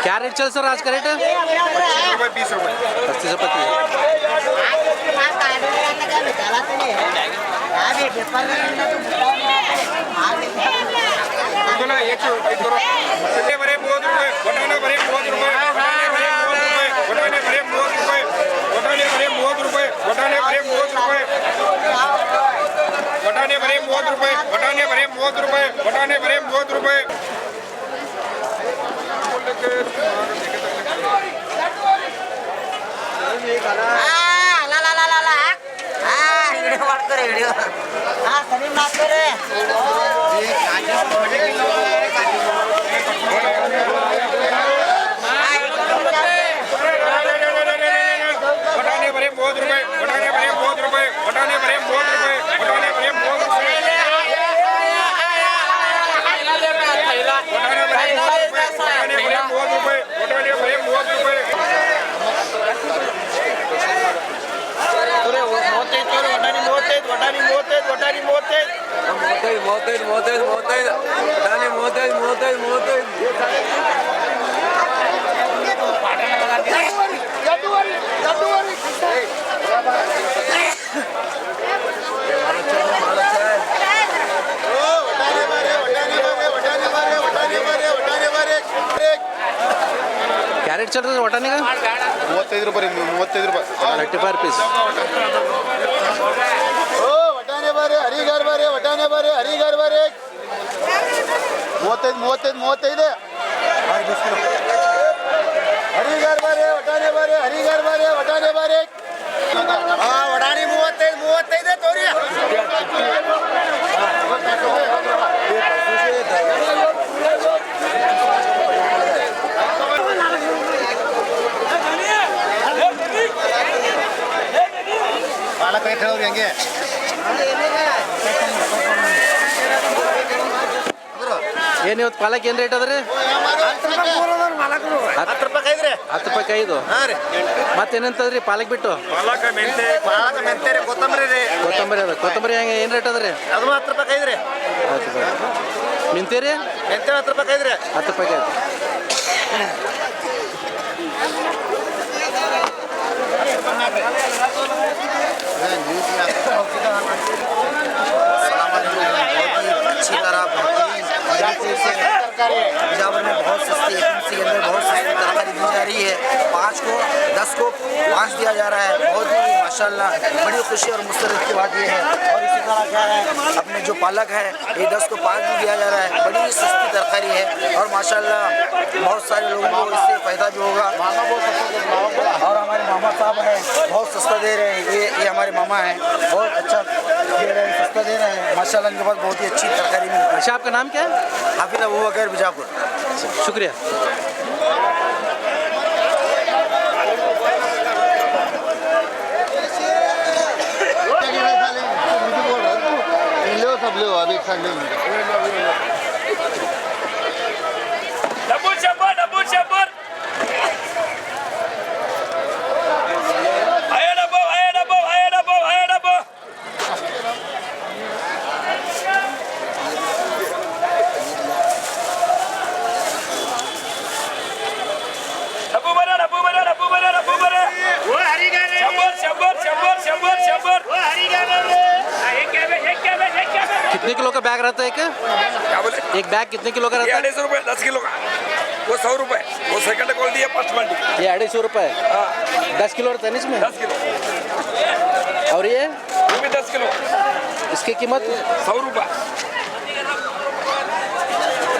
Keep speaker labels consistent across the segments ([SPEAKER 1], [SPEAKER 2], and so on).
[SPEAKER 1] क्या रेट चल सर आज का रेट?
[SPEAKER 2] 20 रुपये
[SPEAKER 1] 35 रुपये। क्या रेट चल रहा है वटाने का?
[SPEAKER 2] 35 रुपये 35 रुपये
[SPEAKER 1] 35 रुपीस।
[SPEAKER 2] वटाने बारे हरिगार बारे वटाने बारे हरिगार बारे 35 हरिगार बारे वटाने बारे हरिगार बारे वटाने बारे वडानी 35 तोरी पालक बैठे हो रहेंगे
[SPEAKER 1] ಏನು ಇವತ್ತು ಪಾಲಕ್ ಏನು ರೇಟ್ ಅದ್ರಿ?
[SPEAKER 2] 10 ರೂಪಾಯಿ ಐದ್ರಿ
[SPEAKER 1] 10 ರೂಪಾಯಿ 5.
[SPEAKER 2] ಹಾಂ ರೀ
[SPEAKER 1] ಮತ್ತೇನಂತದ್ರಿ ಪಾಲಕ್ ಬಿಟ್ಟು?
[SPEAKER 2] ಪಾಲಕ ಮೆಂತೆ ರೀ ಕೊತ್ತಂಬರಿ ರೀ
[SPEAKER 1] ಕೊತ್ತಂಬರಿ ಅದ. ಕೊತ್ತಂಬರಿ ಹೆಂಗೆ ಏನು ರೇಟ್ ಅದ್ರಿ?
[SPEAKER 2] ಅದು 10 ರೂಪಾಯಿ ಐದ್ರಿ
[SPEAKER 1] 10 ರೂಪಾಯಿ. ಮೆಂತ್ಯ
[SPEAKER 2] ಮೆಂತೆ 10 ರೂಪಾಯಿ ಐದ್ರಿ
[SPEAKER 1] 10 ರೂಪಾಯಿ 5.
[SPEAKER 3] अच्छी तरह बिजावर में बहुत सस्ती एजेंसी के अंदर बहुत सस्ती तरकारी दी जा रही है। 5 को 10 को 5 दिया जा रहा है। बहुत ही माशाल्लाह बड़ी खुशी और मुस्तरद की बात ये है। और इसी तरह क्या है अपने जो पालक है ये 10 को 5 भी दिया जा रहा है। बड़ी ही सस्ती तरकारी है और माशाल्लाह बहुत सारे लोगों को इससे फ़ायदा भी होगा। और हमारे मामा साहब हैं बहुत सस्ता दे रहे हैं। ये हमारे मामा हैं बहुत अच्छा दे रहे हैं, सस्ता दे रहे हैं माशाल्लाह। इनके पास बहुत ही अच्छी तरकारी मिलती है।
[SPEAKER 1] अच्छा आपका नाम क्या है?
[SPEAKER 3] हाफिज अबू बकर बीजापुर।
[SPEAKER 1] शुक्रिया।
[SPEAKER 2] सब लो अब एक साथ लेंगे
[SPEAKER 4] डबल शंबर आया डबो डबो बरा वो हरिगा रे शंबर वो हरिगा रे एक क्या
[SPEAKER 1] कितने किलो का बैग रहता है?
[SPEAKER 4] क्या बोले?
[SPEAKER 1] एक बैग कितने किलो का रहता है?
[SPEAKER 4] 250 रुपये 10 किलो का वो 100 रुपये वो सेकंड क्वालिटी है फर्स्ट क्वालिटी।
[SPEAKER 1] ये 250 रुपये 10 किलो रहता है ना इसमें?
[SPEAKER 4] 10 किलो
[SPEAKER 1] और ये
[SPEAKER 4] भी 10 किलो
[SPEAKER 1] इसकी कीमत
[SPEAKER 4] 100 रुपये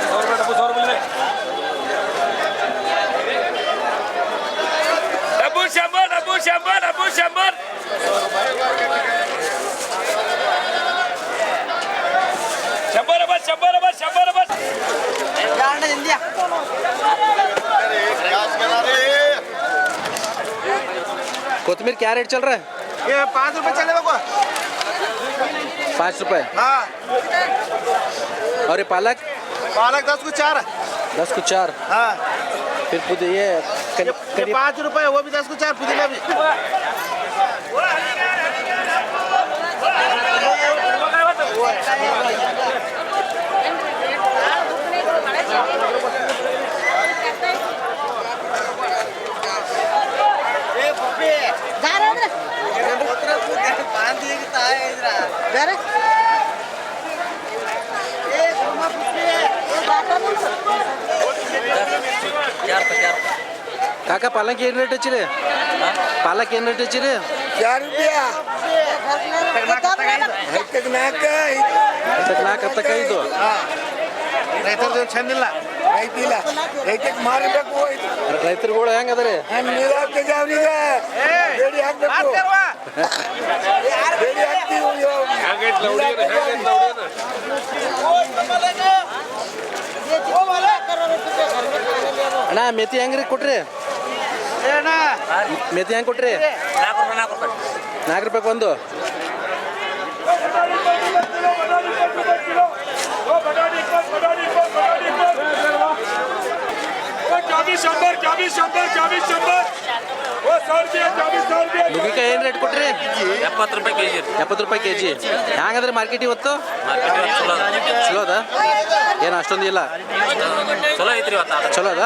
[SPEAKER 4] 100 रुपये डबू शंबर
[SPEAKER 1] कोतमीर क्या रेट चल रहा है?
[SPEAKER 2] ये 5 रुपये चलेगा को
[SPEAKER 1] 5 रुपये।
[SPEAKER 2] हाँ
[SPEAKER 1] और ये पालक
[SPEAKER 2] 10 को 4
[SPEAKER 1] 10 को 4।
[SPEAKER 2] हाँ
[SPEAKER 1] फिर पुदीना ये
[SPEAKER 2] ये 5 रुपये वो भी 10 को 4 पुदीना भी
[SPEAKER 1] ಕಾಕ ಪಾಲಕ್ ಏನು ರೇಟ್ ಹಚ್ಚಿರಿ ಪಾಲಕ್ ಏನು ರೇಟ್ ಹಚ್ಚಿರಿ
[SPEAKER 2] 4 रुपया
[SPEAKER 1] ನಾಲ್ಕು ಹತ್ತಕ್ಕೈದು
[SPEAKER 2] ರೈತರದು ಚಂದಿಲ್ಲ ರೈತಿಲ್ಲ ರೈತಕ್ಕೆ ಮಾರಬೇಕು
[SPEAKER 1] ರೈತರುಗಳು ಹೆಂಗದ ರೀ
[SPEAKER 2] ನೀರು ಹಾಕ್ತೀವಿ ಅವ್ರಿಗೆ ಬೇಡಿ ಹಾಕ್ಬೇಕು ಬೇಡಿ
[SPEAKER 1] ಅಣ್ಣ ಮೆತಿ ಹೆಂಗ್ರಿ ಕೊಟ್ರಿ ಮೆತಿ ಹೆಂಗೆ ಕೊಟ್ರಿ 4 ರೂಪಾಯಿ ಒಂದು ನುಗ್ಗಿಕಾಯಿ ಏನು ರೇಟ್ ಕೊಟ್ರಿ
[SPEAKER 4] 70 ರೂಪಾಯಿ ಕೆಜಿ
[SPEAKER 1] 70 ರೂಪಾಯಿ ಕೆಜಿ ಹೆಂಗದ್ರಿ ಮಾರ್ಕೆಟ್ ಇವತ್ತು ಚಲೋ ಅದ ಏನು ಅಷ್ಟೊಂದು ಇಲ್ಲ
[SPEAKER 4] ಚಲೋ ಐತ್ರಿ ಇವತ್ತು
[SPEAKER 1] ಚಲೋ ಅದ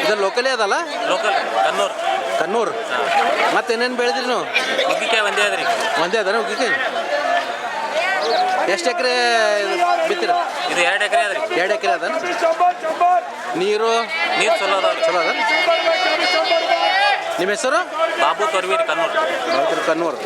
[SPEAKER 1] ಇದು ಲೋಕಲೇ ಅದಲ್ಲ
[SPEAKER 4] ಲೋಕಲ್
[SPEAKER 1] ಕನ್ನೂರು ಮತ್ತೇನೇನು ಬೆಳೆದ್ರಿ ನೀವು
[SPEAKER 4] ನುಗ್ಗಿಕಾಯಿ ಒಂದೇ ಅದ್ರಿ
[SPEAKER 1] ಒಂದೇ ಅದ ನುಗ್ಗಿಕಾಯಿ ಎಷ್ಟು ಎಕರೆ ಬಿತ್ತೀರ
[SPEAKER 4] ಇದು 2 ಎಕರೆ ಅದ್ರಿ
[SPEAKER 1] 2 ಎಕರೆ ಅದ ನೀರು
[SPEAKER 4] ಚಲೋ ಅದಾವ
[SPEAKER 1] ಚಲೋ ಅದ ನಿಮ್ಮ ಹೆಸರು
[SPEAKER 4] ಬಾಬು ತೊರ್ವೀರಿ ಕನ್ನೂರು
[SPEAKER 1] ಕನ್ನೂರು